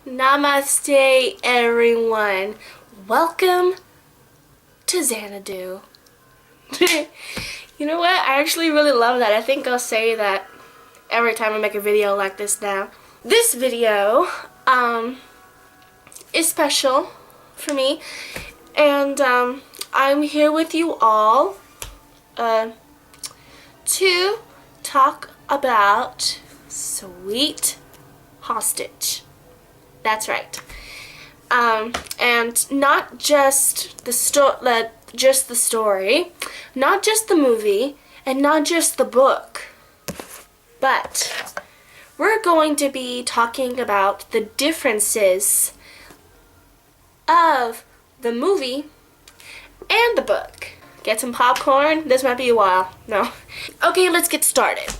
Namaste, everyone. Welcome to Xanadu. You know what? I actually really love that. I think I'll say that every time I make a video like this now. This video is special for me, and I'm here with you all to talk about Sweet Hostage. That's right. And not just the story, not just the movie, and not just the book, but we're going to be talking about the differences of the movie and the book. Get some popcorn. This might be a while. No. Okay, let's get started.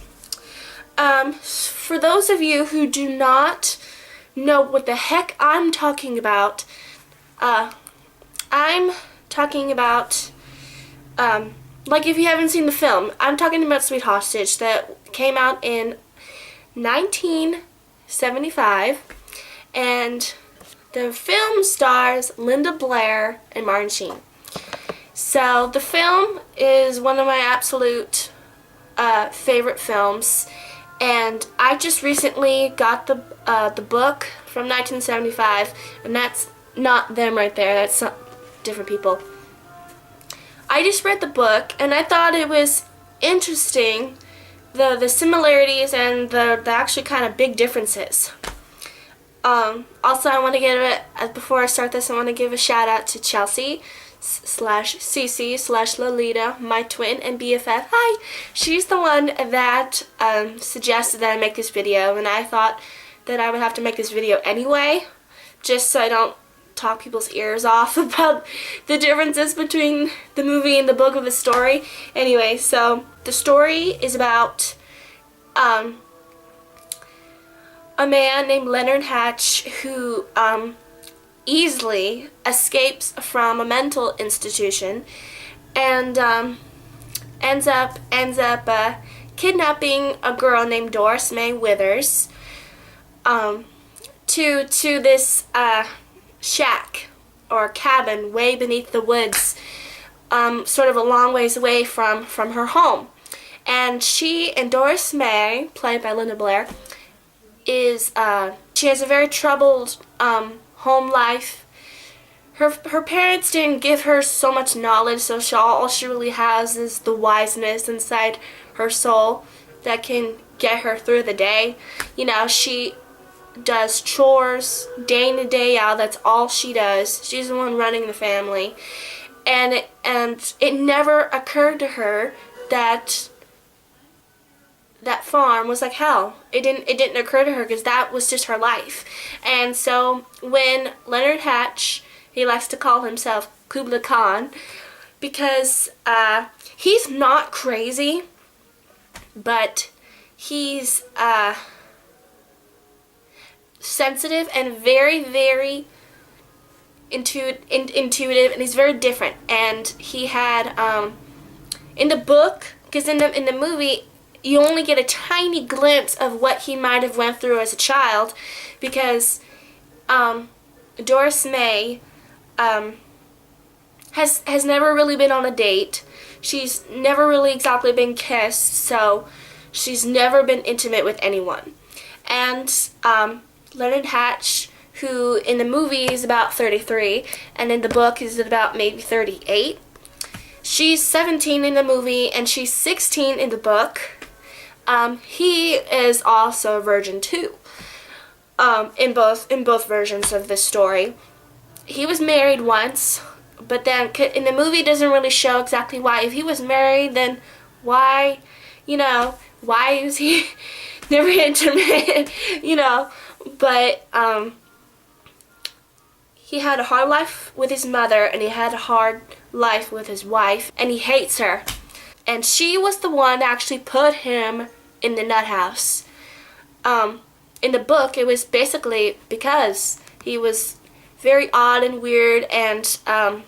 For those of you who do not know what the heck I'm talking about, I'm talking about, like if you haven't seen the film, I'm talking about Sweet Hostage that came out in 1975, and the film stars Linda Blair and Martin Sheen. So the film is one of my absolute favorite films, and I just recently got the book from 1975, and that's not them right there, that's different people. I just read the book, and I thought it was interesting, the similarities and the actually kind of big differences. Also, I want to give before I start this, I want to give a shout out to Chelsea /Cece Lolita, my twin and BFF. Hi! She's the one that suggested that I make this video, and I thought that I would have to make this video anyway, just so I don't talk people's ears off about the differences between the movie and the book of the story. Anyway, so the story is about a man named Leonard Hatch who easily escapes from a mental institution and ends up kidnapping a girl named Doris Mae Withers to this shack or cabin way beneath the woods, sort of a long ways away from her home. And she and Doris Mae, played by Linda Blair, she has a very troubled home life. Her parents didn't give her so much knowledge, so all she really has is the wiseness inside her soul that can get her through the day. You know, she does chores day in and day out. That's all she does. She's the one running the family, and it never occurred to her that that farm was like hell. It didn't occur to her because that was just her life. And so when Leonard Hatch, he likes to call himself Kubla Khan because he's not crazy, but he's sensitive and very, very intuitive, and he's very different. And he had in the book, because in the movie you only get a tiny glimpse of what he might have went through as a child, because Doris Mae has never really been on a date. She's never really exactly been kissed, so she's never been intimate with anyone. And Leonard Hatch, who in the movie is about 33, and in the book is about maybe 38. She's 17 in the movie, and she's 16 in the book. He is also a virgin too. In both versions of this story, he was married once, but then in the movie it doesn't really show exactly why. If he was married, then why is he never intimate? But he had a hard life with his mother, and he had a hard life with his wife, and he hates her. And she was the one that actually put him in the nut house. In the book, it was basically because he was very odd and weird, and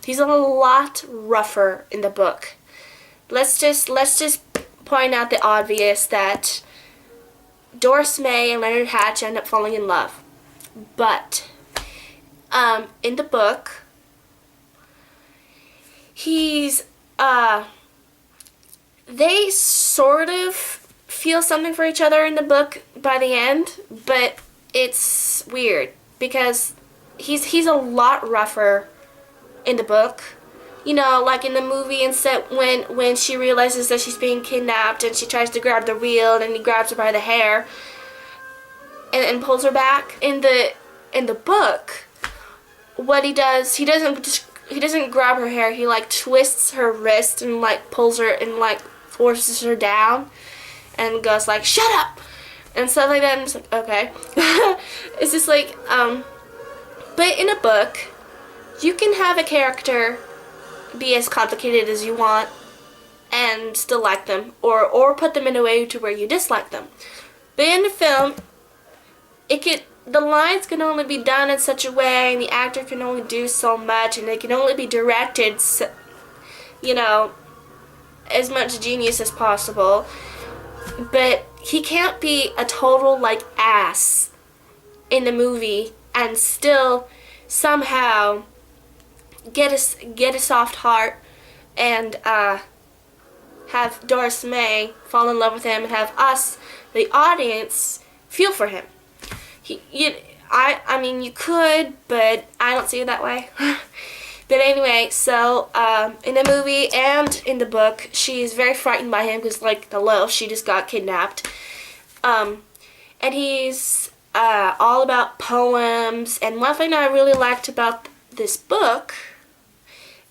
he's a lot rougher in the book. Let's just point out the obvious, that Doris Mae and Leonard Hatch end up falling in love. But in the book, he's they sort of feel something for each other in the book by the end, but it's weird because he's a lot rougher in the book. You know, like in the movie, instead when she realizes that she's being kidnapped and she tries to grab the wheel and he grabs her by the hair and pulls her back. In the book, what he does, he doesn't grab her hair. He like twists her wrist and like pulls her and like forces her down and goes like, "Shut up!" and stuff like that. And it's like, okay. It's just like, but in a book, you can have a character be as complicated as you want and still like them, or put them in a way to where you dislike them. But in the film, the lines can only be done in such a way, and the actor can only do so much, and they can only be directed, you know, as much genius as possible. But he can't be a total like ass in the movie and still somehow get a soft heart and have Doris May fall in love with him and have us, the audience, feel for him. I mean, you could, but I don't see it that way. But anyway, so in the movie and in the book, she's very frightened by him because, like, hello, she just got kidnapped. And he's all about poems. And one thing I really liked about this book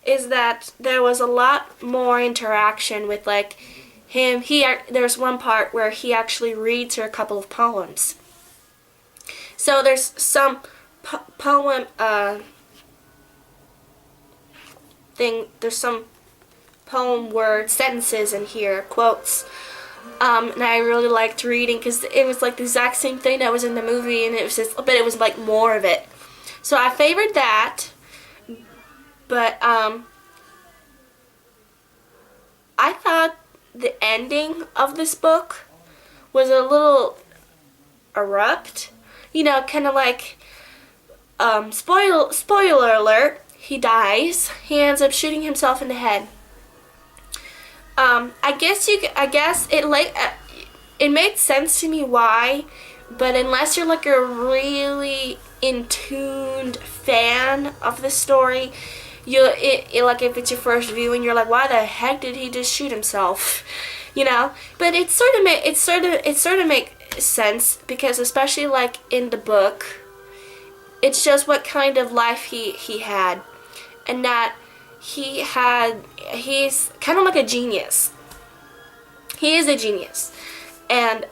is that there was a lot more interaction with, like, him. There's one part where he actually reads her a couple of poems. So there's some poem there's some poem word sentences in here, quotes, and I really liked reading because it was like the exact same thing that was in the movie, and it was just, but it was like more of it. So I favored that, but I thought the ending of this book was a little abrupt. You know, kind of like, spoiler alert, he dies. He ends up shooting himself in the head. I guess it made sense to me why, but unless you're like a really in-tuned fan of the story, like if it's your first viewing, you're like, why the heck did he just shoot himself? You know, but it sort of makes sense because especially like in the book, it shows what kind of life he had, and that he's kind of like a genius. He is a genius, and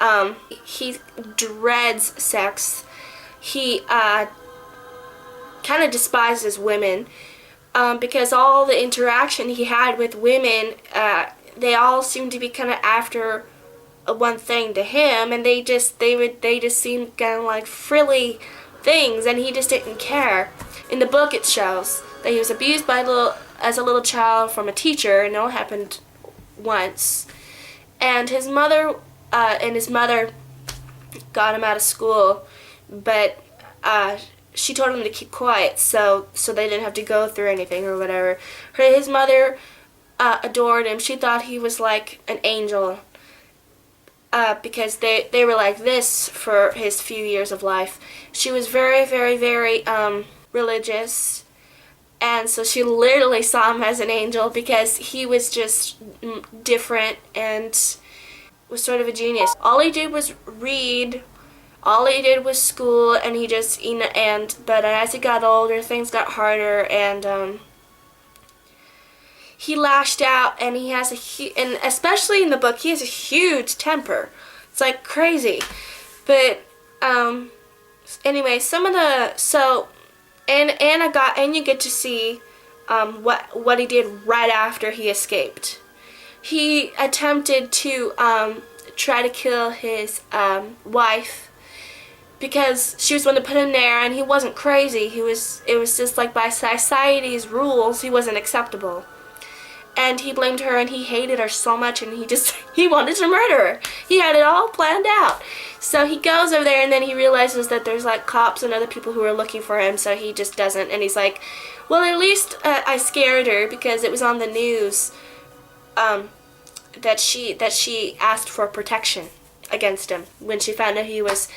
he dreads sex. He kind of despises women because all the interaction he had with women, they all seem to be kind of after one thing to him, and they just seemed kind of like frilly things, and he just didn't care. In the book, it shows that he was abused as a little child from a teacher, and it all happened once. And his mother got him out of school, but she told him to keep quiet, so they didn't have to go through anything or whatever. His mother adored him. She thought he was like an angel. Because they were like this for his few years of life. She was very, very, very religious, and so she literally saw him as an angel because he was just different and was sort of a genius. All he did was read, all he did was school, and but as he got older, things got harder, and he lashed out, and he has and especially in the book, he has a huge temper. It's like crazy. But anyway, and you get to see what he did right after he escaped. He attempted to try to kill his wife because she was the one to put him there, and he wasn't crazy. It was just like by society's rules, he wasn't acceptable. And he blamed her, and he hated her so much, and he wanted to murder her. He had it all planned out. So he goes over there, and then he realizes that there's like cops and other people who are looking for him, so he just doesn't. And he's like, well, at least I scared her, because it was on the news that she asked for protection against him when she found out he was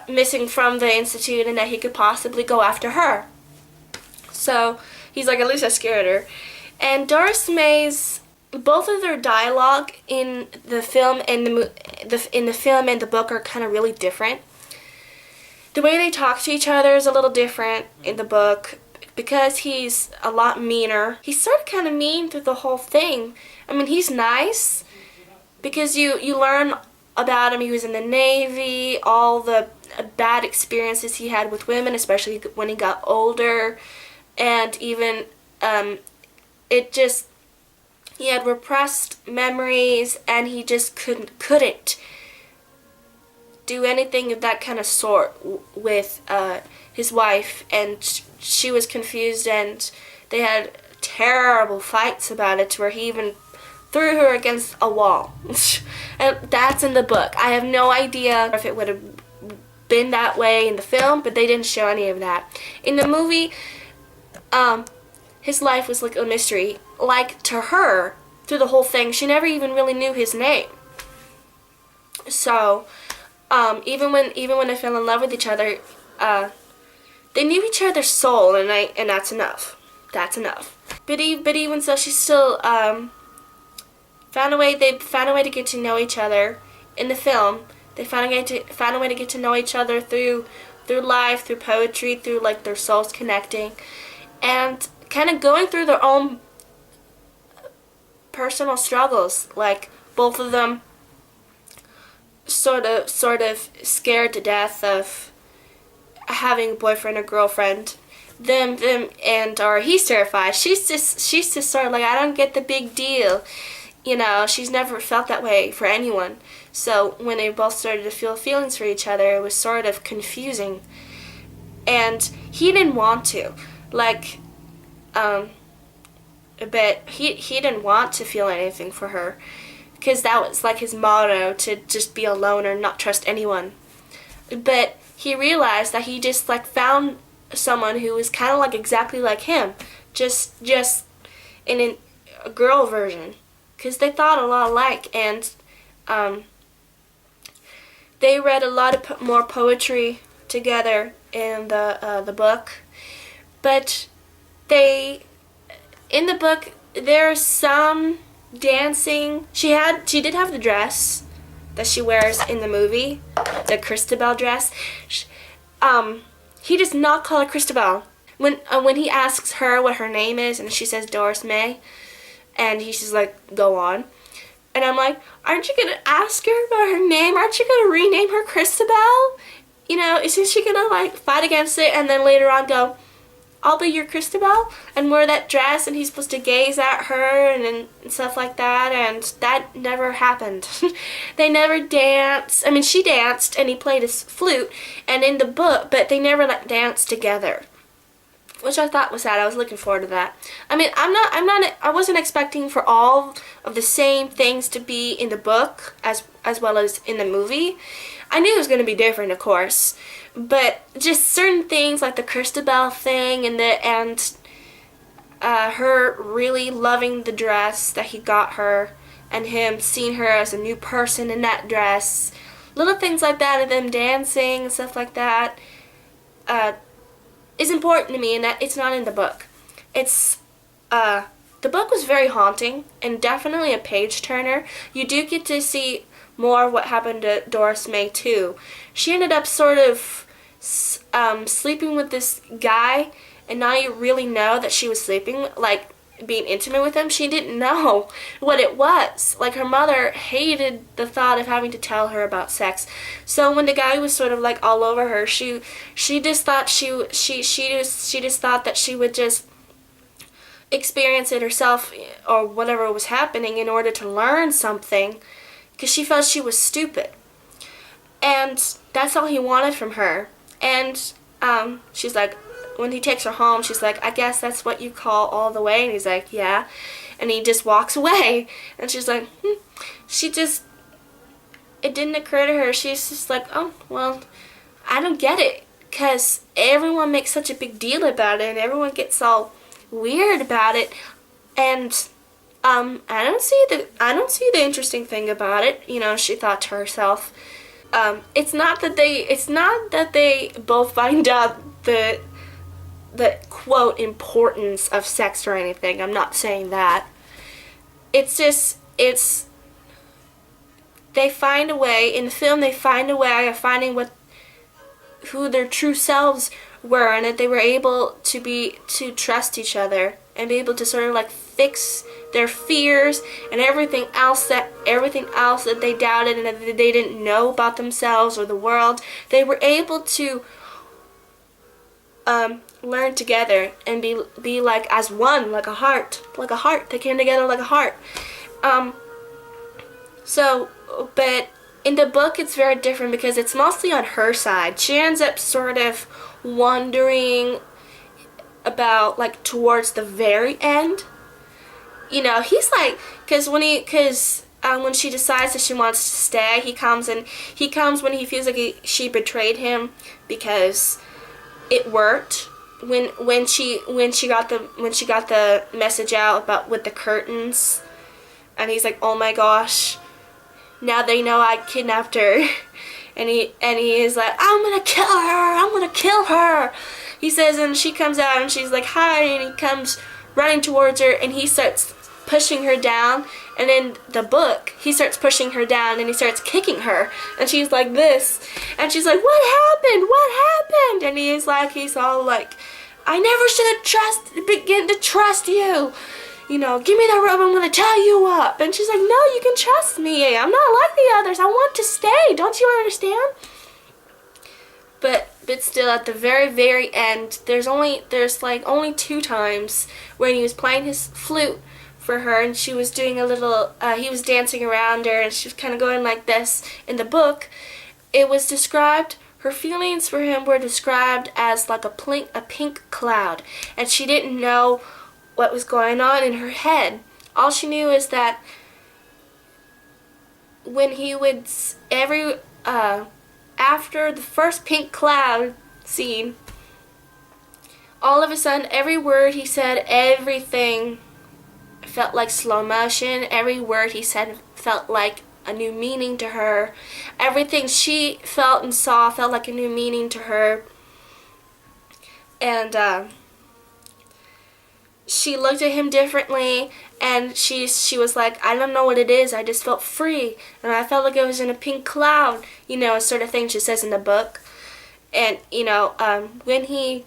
missing from the institute and that he could possibly go after her. So he's like, at least I scared her. And Doris May's, both of their dialogue in the film and the book are kind of really different. The way they talk to each other is a little different in the book, because he's a lot meaner. He's sort of kind of mean through the whole thing. I mean, he's nice because you learn about him. He was in the Navy, all the bad experiences he had with women, especially when he got older, and even he had repressed memories, and he just couldn't do anything of that kind of sort with his wife, and she was confused, and they had terrible fights about it, to where he even threw her against a wall. And that's in the book. I have no idea if it would have been that way in the film, but they didn't show any of that. In the movie, his life was like a mystery. Like, to her, through the whole thing, she never even really knew his name. So, even when they fell in love with each other, they knew each other's soul, and that's enough. That's enough. But even so, she still found a way. They found a way to get to know each other in the film. They found a way to get to know each other through life, through poetry, through like their souls connecting, and kind of going through their own personal struggles. Like, both of them sort of scared to death of having a boyfriend or girlfriend. Or he's terrified. She's just sort of like, I don't get the big deal. You know, she's never felt that way for anyone. So when they both started to feel feelings for each other, it was sort of confusing. And he didn't want to. Like, but he didn't want to feel anything for her, because that was like his motto, to just be a loner, not trust anyone. But he realized that he just like found someone who was kind of like exactly like him, just in a girl version, because they thought a lot alike. And they read a lot of more poetry together in the book. But in the book, there's some dancing. She did have the dress that she wears in the movie, the Christabel dress. He does not call her Christabel. When he asks her what her name is, and she says Doris May, and he's just like, go on. And I'm like, aren't you gonna ask her about her name? Aren't you gonna rename her Christabel? You know, isn't she gonna like fight against it, and then later on go, I'll be your Christabel, and wear that dress, and he's supposed to gaze at her and stuff like that, and that never happened. They never danced. I mean, she danced, and he played his flute, and in the book, but they never like danced together, which I thought was sad. I was looking forward to that. I mean, I wasn't expecting for all of the same things to be in the book as well as in the movie. I knew it was going to be different, of course, but just certain things like the Christabel thing and her really loving the dress that he got her, and him seeing her as a new person in that dress, little things like that, and them dancing and stuff like that, is important to me, and that it's not in the book. It's the book was very haunting and definitely a page turner. You do get to see more of what happened to Doris May too. She ended up sort of sleeping with this guy, and now you really know that she was sleeping, like being intimate with him. She didn't know what it was. Like, her mother hated the thought of having to tell her about sex. So when the guy was sort of like all over her, she just thought she just thought that she would just experience it herself or whatever was happening in order to learn something, because she felt she was stupid. And that's all he wanted from her. And she's like, when he takes her home, she's like, I guess that's what you call all the way. And he's like, yeah. And he just walks away. And she's like, She just it didn't occur to her. She's just like, oh, well, I don't get it. Because everyone makes such a big deal about it, and everyone gets all weird about it. And I don't see the interesting thing about it. You know, she thought to herself. It's not that they both find out the quote importance of sex or anything. I'm not saying that. It's just they find a way in the film. They find a way of finding who their true selves were, and that they were able to trust each other and be able to sort of like fix their fears and everything else that they doubted and that they didn't know about themselves or the world. They were able to learn together and be like as one, like a heart. They came together like a heart. But in the book it's very different because it's mostly on her side. She ends up sort of wandering about like towards the very end. You know, he's like, because when she decides that she wants to stay, he comes when he feels like she betrayed him because it worked. When she got the message out about with the curtains, and he's like, oh my gosh, now they know I kidnapped her, and he is like, I'm gonna kill her. He says, and she comes out and she's like, hi, and he comes running towards her and he starts pushing her down, and in the book he starts pushing her down and he starts kicking her, and she's like this, and she's like, what happened, and he's all like, I never should have begin to trust you, you know, give me that robe, I'm gonna tie you up. And she's like, no, you can trust me, I'm not like the others, I want to stay, don't you understand? But still, at the very, very end, there's only 2 times when he was playing his flute for her, and she was doing a little, he was dancing around her, and she was kind of going like this. In the book, it was described, her feelings for him were described as like a pink cloud, and she didn't know what was going on in her head. All she knew is that when he would, after the first pink cloud scene, all of a sudden, every word he said, everything felt like slow motion. Every word he said felt like a new meaning to her. Everything she felt and saw felt like a new meaning to her. And she looked at him differently, and she was like, I don't know what it is, I just felt free, and I felt like I was in a pink cloud, you know, sort of thing she says in the book. And, you know, when he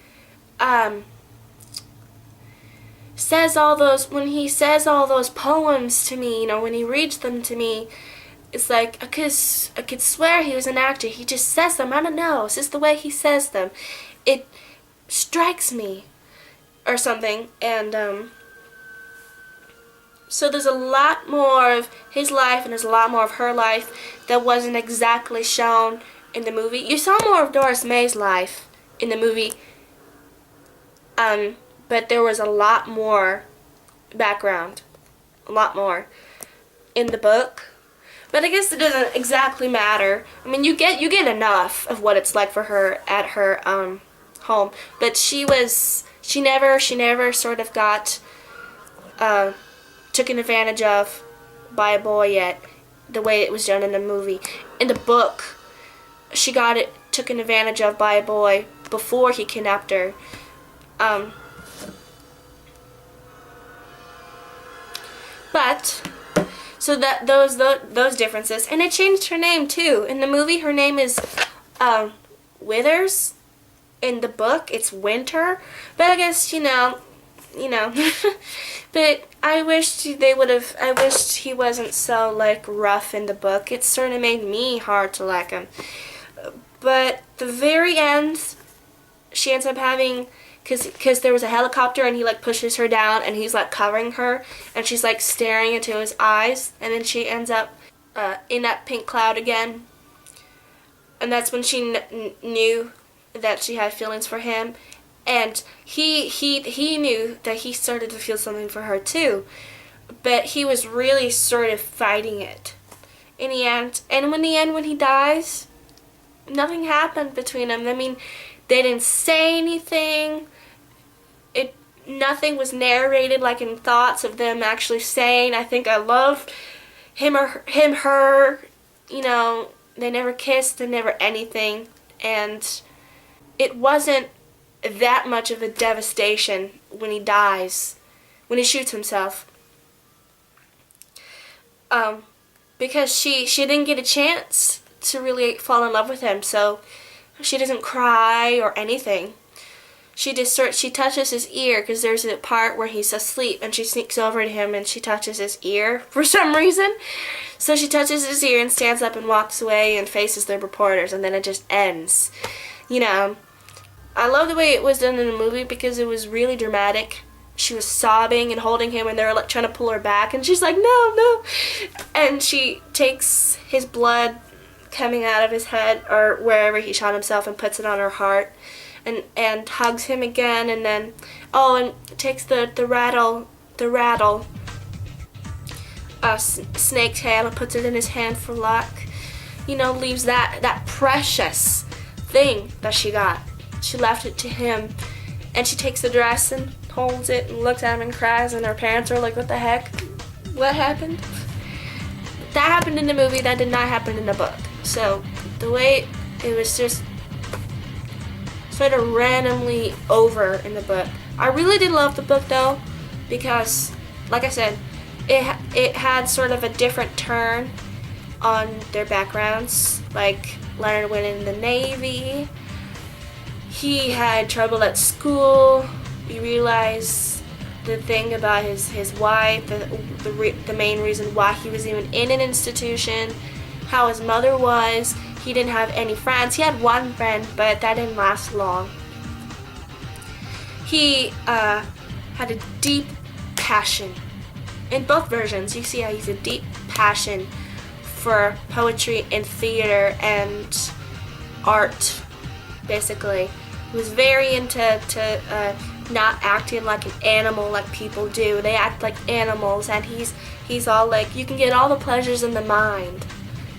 says all those poems to me, you know, when he reads them to me, it's like I could swear he was an actor. He just says them. I don't know. It's just the way he says them. It strikes me, or something. And so there's a lot more of his life and there's a lot more of her life that wasn't exactly shown in the movie. You saw more of Doris May's life in the movie, but there was a lot more background, a lot more in the book. But I guess it doesn't exactly matter. I mean, you get enough of what it's like for her at her home. But she never sort of got taken advantage of by a boy yet, the way it was done in the movie. In the book, she got taken advantage of by a boy before he kidnapped her. But so that those differences, and it changed her name too. In the movie, her name is Withers. In the book, it's Winter. But I guess you know. But I wished he wasn't so like rough in the book. It sort of made me hard to like him. But the very end, she ends up having, because there was a helicopter and he like pushes her down and he's like covering her and she's like staring into his eyes, and then she ends up in that pink cloud again, and that's when she knew that she had feelings for him, and he knew that he started to feel something for her too, but he was really sort of fighting it, in the end. And when he dies, nothing happened between them. I mean, they didn't say anything. Nothing was narrated like in thoughts of them actually saying, I think I love him or her. You know, they never kissed, they never anything. And it wasn't that much of a devastation when he dies, when he shoots himself. Because she didn't get a chance to really fall in love with him, so she doesn't cry or anything. She touches his ear, because there's a part where he's asleep and she sneaks over to him and she touches his ear for some reason. So she touches his ear and stands up and walks away and faces the reporters, and then it just ends. You know, I love the way it was done in the movie because it was really dramatic. She was sobbing and holding him, and they were like trying to pull her back, and she's like, no, no. And she takes his blood coming out of his head or wherever he shot himself and puts it on her heart, and hugs him again, and then and takes the rattle snake's tail and puts it in his hand for luck. You know, leaves that precious thing that she got. She left it to him, and she takes the dress and holds it and looks at him and cries, and her parents are like, what the heck? What happened? That happened in the movie. That did not happen in the book. So the way it was just sort of randomly over in the book. I really did love the book though, because like I said, it had sort of a different turn on their backgrounds. Like Leonard went in the Navy. He had trouble at school. You realize the thing about his wife, the main reason why he was even in an institution, how his mother was. He didn't have any friends. He had one friend, but that didn't last long. He had a deep passion. In both versions, you see how he's a deep passion for poetry and theater and art, basically. He was very into not acting like an animal like people do. They act like animals, and he's all like, you can get all the pleasures in the mind,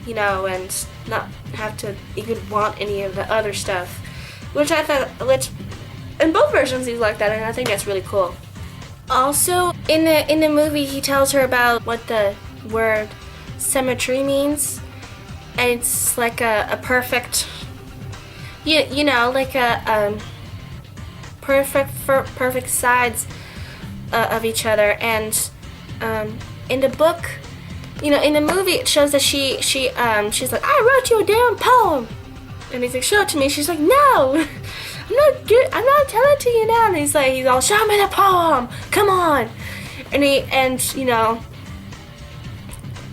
you know, and not have to even want any of the other stuff. Which in both versions he's like that, and I think that's really cool. Also, in the movie, he tells her about what the word symmetry means, and it's like a perfect, you know, like a perfect sides of each other. And in the book, you know, in the movie, it shows that she's like, I wrote you a damn poem, and he's like, show it to me. She's like, no. I'm not telling it to you now. And he's all, show me the poem. Come on. And you know,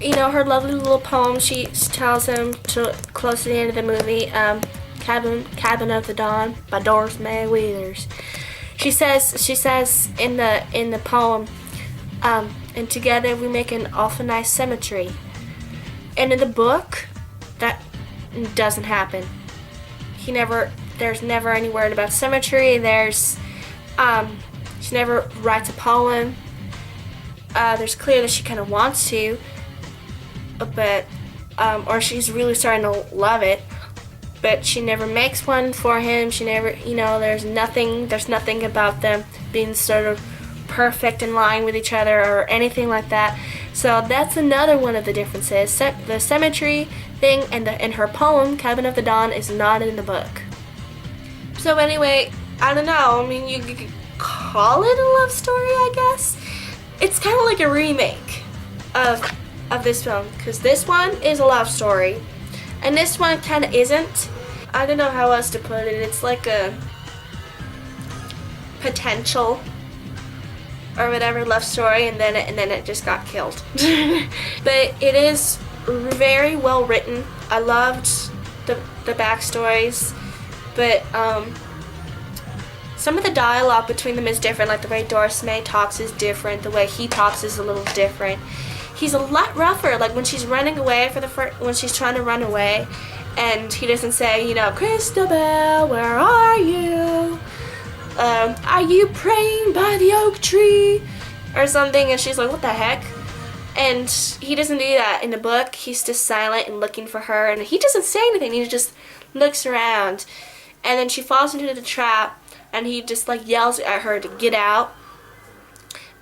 her lovely little poem. She tells him close to the end of the movie, Cabin of the Dawn by Doris May Wheelers. She says in the poem, and together we make an awful nice symmetry. And in the book, that doesn't happen. There's never any word about symmetry. She never writes a poem. There's clear that she kind of wants to, but or she's really starting to love it, but she never makes one for him. She never, you know, there's nothing about them being sort of perfect in line with each other or anything like that. So that's another one of the differences. The symmetry thing in her poem, Cabin of the Dawn, is not in the book. So anyway, I don't know. I mean, you could call it a love story, I guess. It's kind of like a remake of this film, because this one is a love story, and this one kind of isn't. I don't know how else to put it. It's like a potential or whatever love story, and then it just got killed. But it is very well written. I loved the backstories. But some of the dialogue between them is different. Like the way Doris May talks is different. The way he talks is a little different. He's a lot rougher. Like when she's running away when she's trying to run away, and he doesn't say, you know, Christabel, where are you? Are you praying by the oak tree? Or something. And she's like, what the heck? And he doesn't do that in the book. He's just silent and looking for her, and he doesn't say anything. He just looks around, and then she falls into the trap, and he just like yells at her to get out.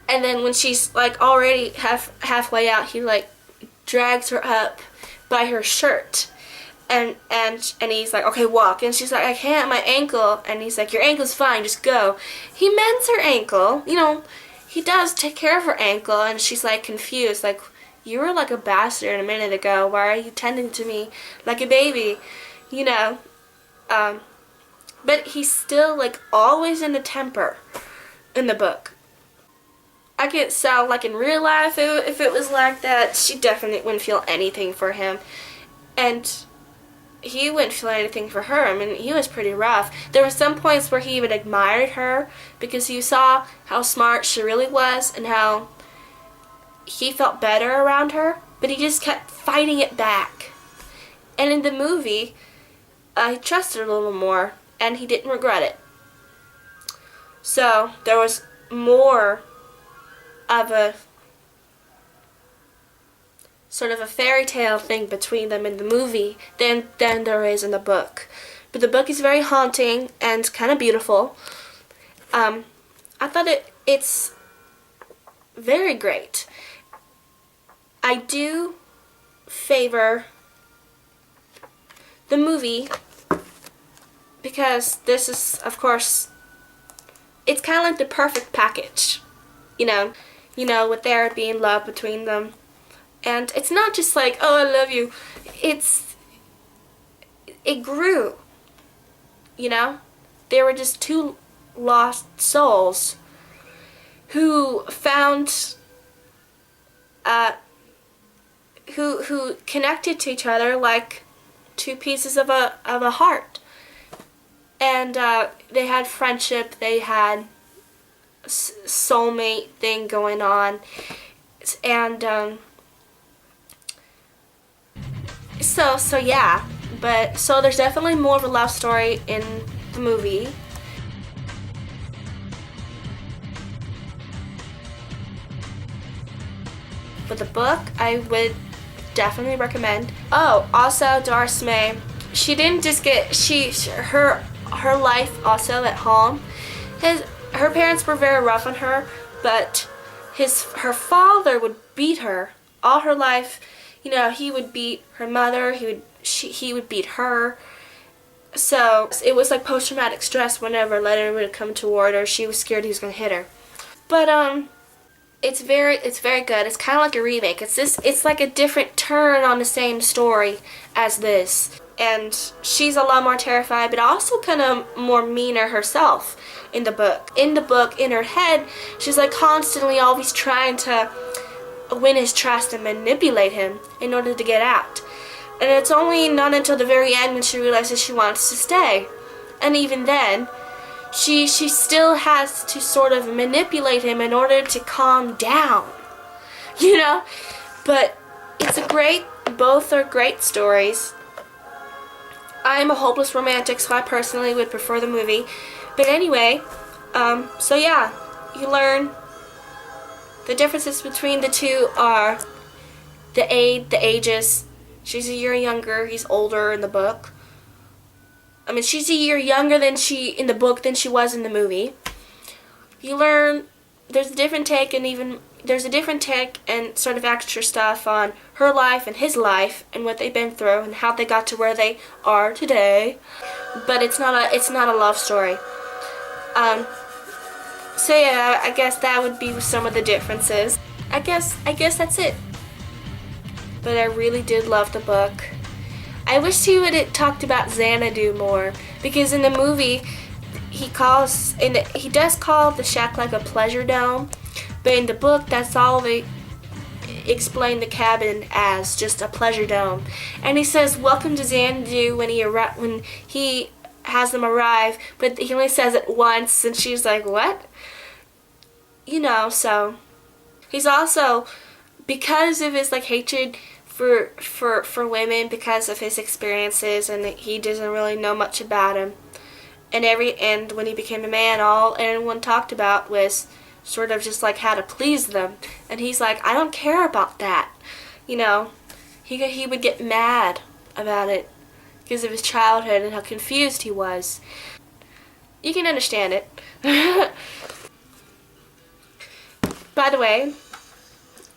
And then when she's like already halfway out, he like drags her up by her shirt, and he's like, okay, walk. And she's like, I can't, my ankle. And he's like, your ankle's fine, just go. He mends her ankle, you know. He does take care of her ankle, and she's like confused, like, you were like a bastard a minute ago. Why are you tending to me like a baby? You know. But he's still like always in a temper in the book. I get so like in real life, if it was like that, she definitely wouldn't feel anything for him, and he wouldn't feel anything for her. I mean, he was pretty rough. There were some points where he even admired her because you saw how smart she really was and how he felt better around her, but he just kept fighting it back. And in the movie, he trusted her a little more, and he didn't regret it. So there was more of a sort of a fairy tale thing between them in the movie than there is in the book. But the book is very haunting and kind of beautiful. I thought it's very great. I do favor the movie because this is, of course, it's kind of like the perfect package, you know, with there being love between them. And it's not just like, oh, I love you. It grew, you know? They were just two lost souls who found, who connected to each other like two pieces of a heart. And they had friendship, they had soulmate thing going on. And, So yeah, but so there's definitely more of a love story in the movie. But the book, I would definitely recommend. Oh, also Doris May, she didn't just get her life also at home. Her parents were very rough on her, but her father would beat her all her life. You know, he would beat her mother, he would beat her. So it was like post-traumatic stress whenever a letter would come toward her. She was scared he was going to hit her. But it's very good. It's kind of like a remake. It's like a different turn on the same story as this. And she's a lot more terrified, but also kind of more meaner herself in the book. In the book, in her head, she's like constantly always trying to win his trust and manipulate him in order to get out. And it's only not until the very end when she realizes she wants to stay. And even then, she still has to sort of manipulate him in order to calm down. You know? But both are great stories. I'm a hopeless romantic, so I personally would prefer the movie. But anyway, so yeah, you learn the differences between the two are the ages. She's a year younger, he's older in the book. I mean, she's a year younger in the book than she was in the movie. You learn there's a different take and sort of extra stuff on her life and his life and what they've been through and how they got to where they are today. But it's not a love story. So yeah, I guess that would be some of the differences. I guess that's it. But I really did love the book. I wish he would have talked about Xanadu more, because in the movie he does call the shack like a pleasure dome, but in the book that's all they explain the cabin as, just a pleasure dome. And he says welcome to Xanadu when he has them arrive, but he only says it once, and she's like, what? You know, so he's also, because of his like hatred for women, because of his experiences, and he doesn't really know much about him. And when he became a man, all anyone talked about was sort of just like how to please them. And he's like, I don't care about that. You know, he would get mad about it because of his childhood and how confused he was. You can understand it. By the way,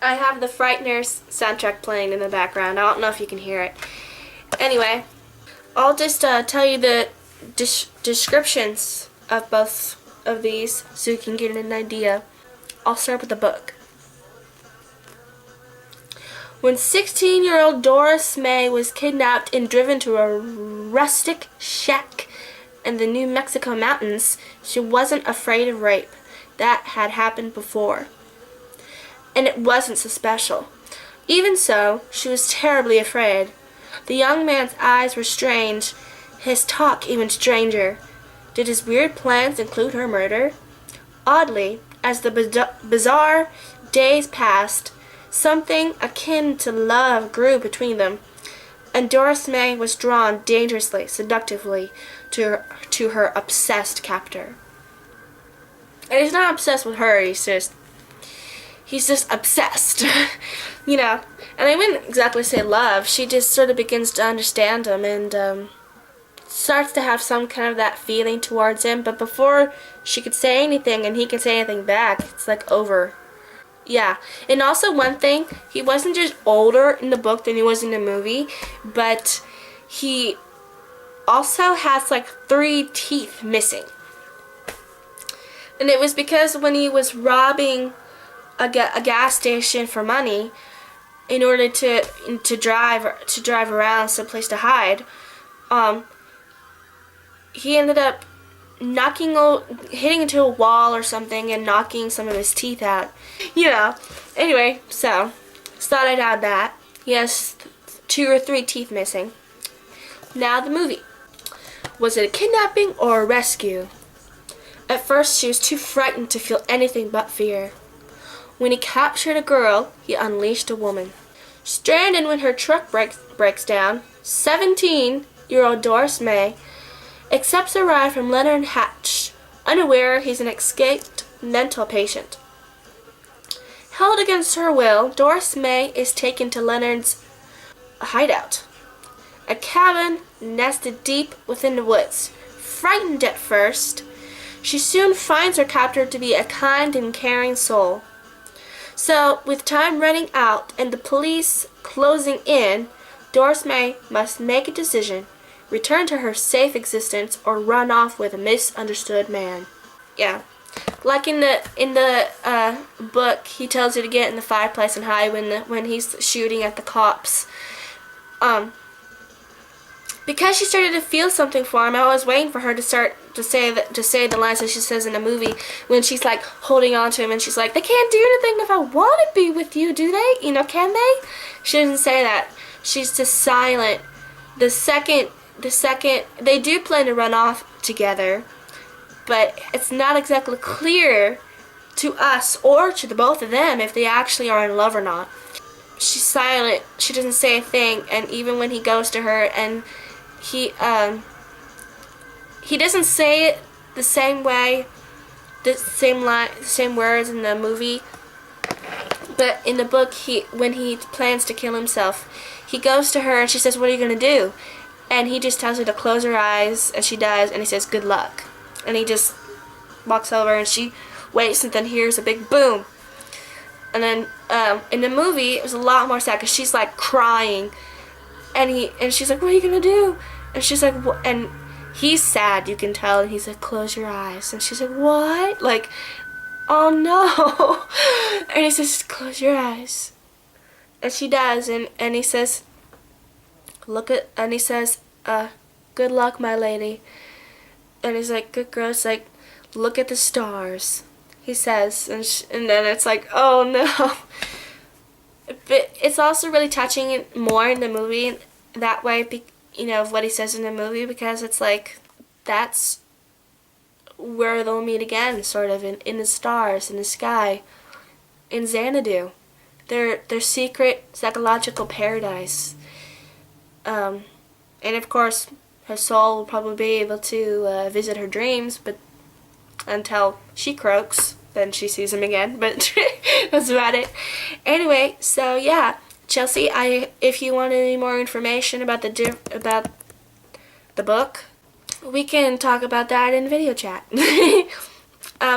I have the Frighteners soundtrack playing in the background. I don't know if you can hear it. Anyway, I'll just tell you the descriptions of both of these so you can get an idea. I'll start with the book. When 16-year-old Doris May was kidnapped and driven to a rustic shack in the New Mexico mountains, she wasn't afraid of rape. That had happened before. And it wasn't so special. Even so, she was terribly afraid. The young man's eyes were strange, his talk even stranger. Did his weird plans include her murder? Oddly, as the bizarre days passed, something akin to love grew between them, and Doris May was drawn dangerously, seductively to her obsessed captor. And he's not obsessed with her, he's just obsessed. You know, and I wouldn't exactly say love. She just sort of begins to understand him and starts to have some kind of that feeling towards him. But before she could say anything and he could say anything back, it's like over. Yeah. And also one thing, he wasn't just older in the book than he was in the movie, but he also has like 3 teeth missing. And it was because when he was robbing a gas station for money, in order to drive around someplace to hide, he ended up hitting into a wall or something and knocking some of his teeth out. You know. Anyway, so thought I'd add that. He has 2 or 3 teeth missing. Now the movie. Was it a kidnapping or a rescue? At first she was too frightened to feel anything but fear. When he captured a girl, he unleashed a woman. Stranded when her truck breaks down, 17-year-old Doris May accepts a ride from Leonard Hatch, unaware he's an escaped mental patient. Held against her will, Doris May is taken to Leonard's hideout, a cabin nested deep within the woods. Frightened at first, she soon finds her captor to be a kind and caring soul. So, with time running out and the police closing in, Doris May must make a decision: return to her safe existence or run off with a misunderstood man. Yeah, like in the book, he tells her to get in the fireplace and hide when he's shooting at the cops. Because she started to feel something for him, I was waiting for her to start to say the lines that she says in the movie when she's like holding on to him and she's like, they can't do anything if I want to be with you, do they? You know, can they? She doesn't say that. She's just silent. The second they do plan to run off together, but it's not exactly clear to us or to the both of them if they actually are in love or not. She's silent. She doesn't say a thing, and even when he goes to her and he doesn't say it the same way, the same words in the movie, but in the book, when he plans to kill himself, he goes to her and she says, "What are you gonna do?" And he just tells her to close her eyes, and she does, and he says, "Good luck." And he just walks over and she waits and then hears a big boom. And then in the movie, it was a lot more sad because she's like crying, and she's like, "What are you gonna do?" And she's like, "What?" And he's sad, you can tell, and he's like, "Close your eyes." And she's like, "What?" Like, "Oh no." And he says, "Close your eyes." And she does, and he says, "Good luck, my lady." And he's like, "Good girl." It's like, "Look at the stars," he says, and then it's like, oh no. But it's also really touching more in the movie that way, you know, of what he says in the movie, because it's like, that's where they'll meet again, sort of, in the stars, in the sky, in Xanadu, their secret psychological paradise. And of course, her soul will probably be able to visit her dreams, but until she croaks, then she sees him again, but that's about it. Anyway, so yeah, Chelsea, if you want any more information about the book, we can talk about that in video chat.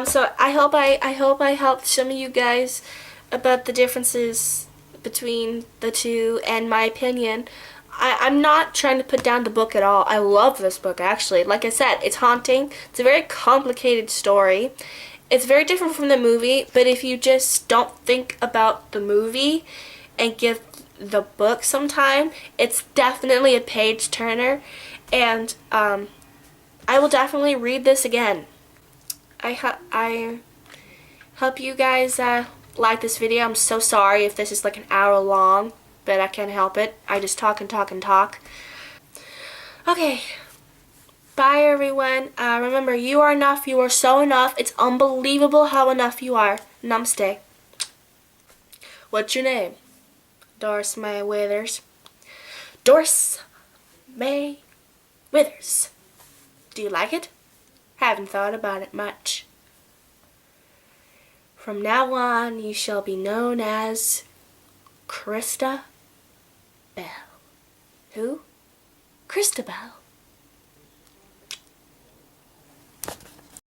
So I hope I helped some of you guys about the differences between the two and my opinion. I'm not trying to put down the book at all. I love this book, actually. Like I said, it's haunting. It's a very complicated story. It's very different from the movie, but if you just don't think about the movie and give the book some time, it's definitely a page turner, and I will definitely read this again. I hope you guys like this video. I'm so sorry if this is like an hour long, but I can't help it. I just talk and talk and talk. Okay. Bye, everyone. Remember, you are enough. You are so enough. It's unbelievable how enough you are. Namaste. What's your name? Doris May Withers. Doris May Withers. Do you like it? Haven't thought about it much. From now on, you shall be known as Christa Bell. Who? Christabel.